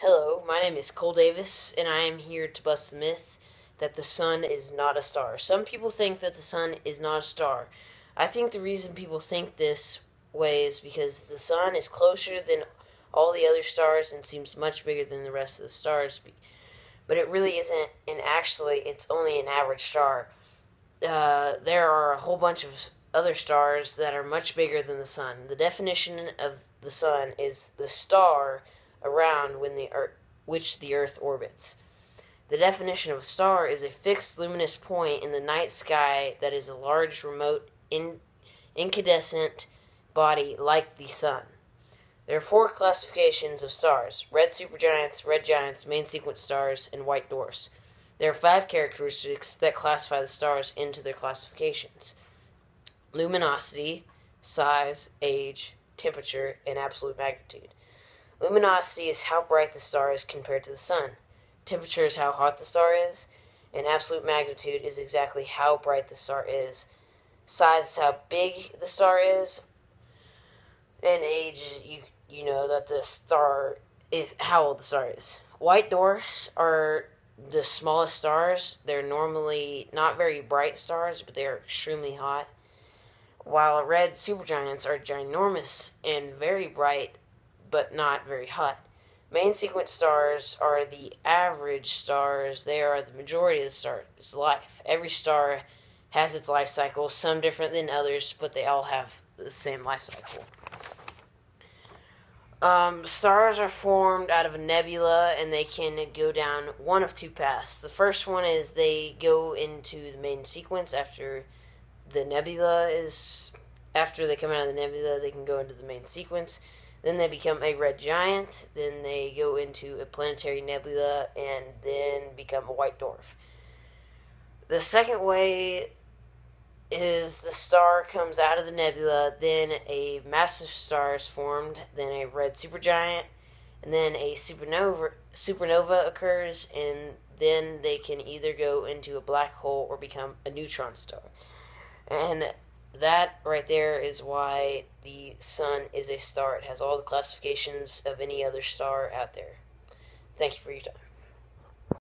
Hello, my name is Cole Davis, and I am here to bust the myth that the sun is not a star. Some people think that the sun is not a star. I think the reason people think this way is because the sun is closer than all the other stars and seems much bigger than the rest of the stars. But it really isn't, and actually, it's only an average star. There are a whole bunch of other stars that are much bigger than the sun. The definition of the sun is the star around which the Earth orbits. The definition of a star is a fixed luminous point in the night sky that is a large, remote, incandescent body like the sun. There are four classifications of stars: red supergiants, red giants, main sequence stars, and white dwarfs. There are five characteristics that classify the stars into their classifications: luminosity, size, age, temperature, and absolute magnitude. Luminosity is how bright the star is compared to the sun. Temperature is how hot the star is, and absolute magnitude is exactly how bright the star is. Size is how big the star is, and age, you know that the star is how old the star is. White dwarfs are the smallest stars. They're normally not very bright stars, but they are extremely hot. While red supergiants are ginormous and very bright, but not very hot. Main sequence stars are the average stars. They are the majority of the star's life. Every star has its life cycle, some different than others, but they all have the same life cycle. Stars are formed out of a nebula, and they can go down one of two paths. The first one is they go into the main sequence after they come out of the nebula, they can go into the main sequence. Then they become a red giant, then they go into a planetary nebula, and then become a white dwarf. The second way is the star comes out of the nebula, then a massive star is formed, then a red supergiant, and then a supernova occurs, and then they can either go into a black hole or become a neutron star. And that right there is why the sun is a star. It has all the classifications of any other star out there. Thank you for your time.